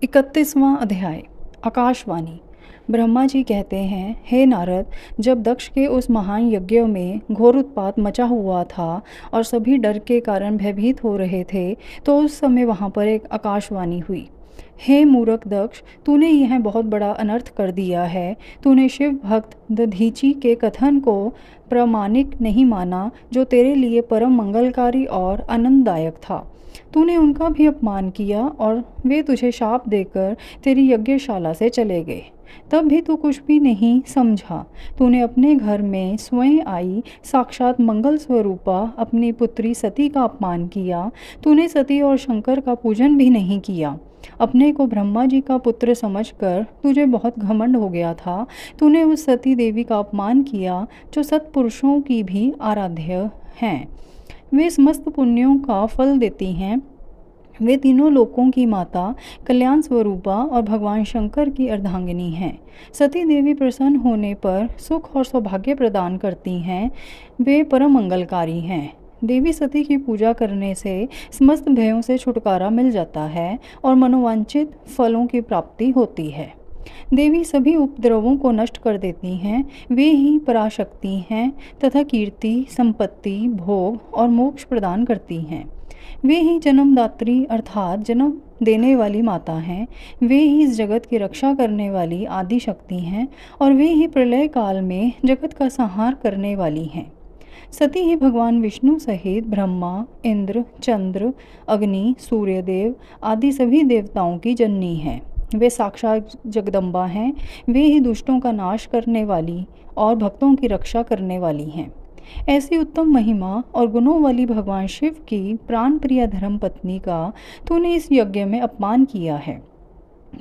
31वां अध्याय। आकाशवाणी। ब्रह्मा जी कहते हैं, हे नारद, जब दक्ष के उस महान यज्ञ में घोर उत्पात मचा हुआ था और सभी डर के कारण भयभीत हो रहे थे, तो उस समय वहाँ पर एक आकाशवाणी हुई। हे मूर्ख दक्ष, तूने यह बहुत बड़ा अनर्थ कर दिया है। तूने शिव भक्त दधीची के कथन को प्रामाणिक नहीं माना, जो तेरे लिए परम मंगलकारी और आनंददायक था। तूने उनका भी अपमान किया और वे तुझे शाप देकर तेरी यज्ञशाला से चले गए। तब भी तू कुछ भी नहीं समझा। तूने अपने घर में स्वयं आई साक्षात मंगल स्वरूपा अपनी पुत्री सती का अपमान किया। तूने सती और शंकर का पूजन भी नहीं किया। अपने को ब्रह्मा जी का पुत्र समझकर तुझे बहुत घमंड हो गया था। तूने उस सती देवी का अपमान किया जो सत्पुरुषों की भी आराध्य हैं। वे समस्त पुण्यों का फल देती हैं। वे तीनों लोकों की माता, कल्याण स्वरूपा और भगवान शंकर की अर्धांगिनी हैं। सती देवी प्रसन्न होने पर सुख और सौभाग्य प्रदान करती हैं। वे परम मंगलकारी हैं। देवी सती की पूजा करने से समस्त भयों से छुटकारा मिल जाता है और मनोवांछित फलों की प्राप्ति होती है। देवी सभी उपद्रवों को नष्ट कर देती हैं। वे ही पराशक्ति हैं तथा कीर्ति, संपत्ति, भोग और मोक्ष प्रदान करती हैं। वे ही जन्मदात्री अर्थात जन्म देने वाली माता हैं। वे ही इस जगत की रक्षा करने वाली आदि शक्ति हैं और वे ही प्रलय काल में जगत का संहार करने वाली हैं। सती ही भगवान विष्णु सहित ब्रह्मा, इंद्र, चंद्र, अग्नि, सूर्यदेव आदि सभी देवताओं की जननी हैं। वे साक्षात जगदम्बा हैं। वे ही दुष्टों का नाश करने वाली और भक्तों की रक्षा करने वाली हैं। ऐसी उत्तम महिमा और गुणों वाली भगवान शिव की प्राण प्रिय धर्म पत्नी का तूने इस यज्ञ में अपमान किया है।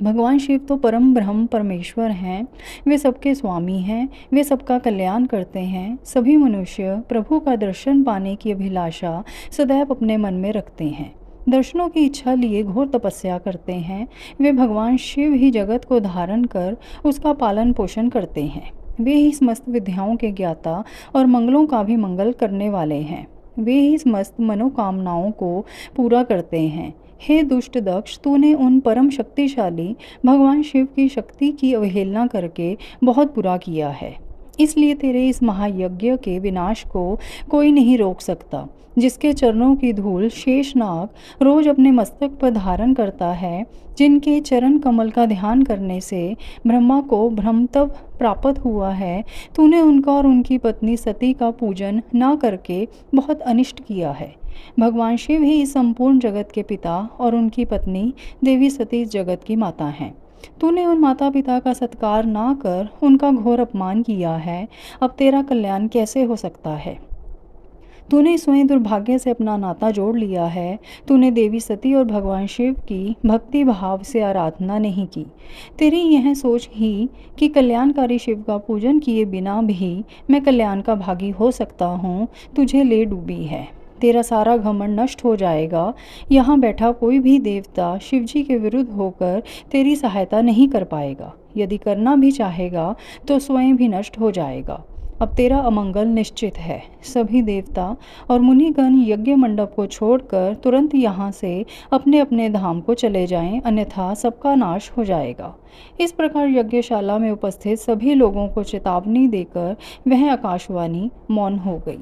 भगवान शिव तो परम ब्रह्म परमेश्वर हैं। वे सबके स्वामी हैं। वे सबका कल्याण करते हैं। सभी मनुष्य प्रभु का दर्शन पाने की अभिलाषा सदैव अपने मन में रखते हैं। दर्शनों की इच्छा लिए घोर तपस्या करते हैं। वे भगवान शिव ही जगत को धारण कर उसका पालन पोषण करते हैं। वे ही समस्त विद्याओं के ज्ञाता और मंगलों का भी मंगल करने वाले हैं। वे ही समस्त मनोकामनाओं को पूरा करते हैं। हे दुष्ट दक्ष, तूने उन परम शक्तिशाली भगवान शिव की शक्ति की अवहेलना करके बहुत बुरा किया है। इसलिए तेरे इस महायज्ञ के विनाश को कोई नहीं रोक सकता। जिसके चरणों की धूल शेषनाग रोज अपने मस्तक पर धारण करता है, जिनके चरण कमल का ध्यान करने से ब्रह्मा को ब्रह्मत्व प्राप्त हुआ है, तूने उनका और उनकी पत्नी सती का पूजन न करके बहुत अनिष्ट किया है। भगवान शिव ही इस संपूर्ण जगत के पिता और उनकी पत्नी देवी सती इस जगत की माता हैं। तूने उन माता पिता का सत्कार ना कर उनका घोर अपमान किया है। अब तेरा कल्याण कैसे हो सकता है? तूने स्वयं दुर्भाग्य से अपना नाता जोड़ लिया है। तूने देवी सती और भगवान शिव की भक्ति भाव से आराधना नहीं की। तेरी यह सोच ही कि कल्याणकारी शिव का पूजन किए बिना भी मैं कल्याण का भागी हो सकता हूँ, तुझे ले डूबी है। तेरा सारा घमंड नष्ट हो जाएगा। यहाँ बैठा कोई भी देवता शिवजी के विरुद्ध होकर तेरी सहायता नहीं कर पाएगा। यदि करना भी चाहेगा तो स्वयं भी नष्ट हो जाएगा। अब तेरा अमंगल निश्चित है। सभी देवता और मुनिगण यज्ञ मंडप को छोड़कर तुरंत यहाँ से अपने अपने धाम को चले जाएं, अन्यथा सबका नाश हो जाएगा। इस प्रकार यज्ञशाला में उपस्थित सभी लोगों को चेतावनी देकर वह आकाशवाणी मौन हो गई।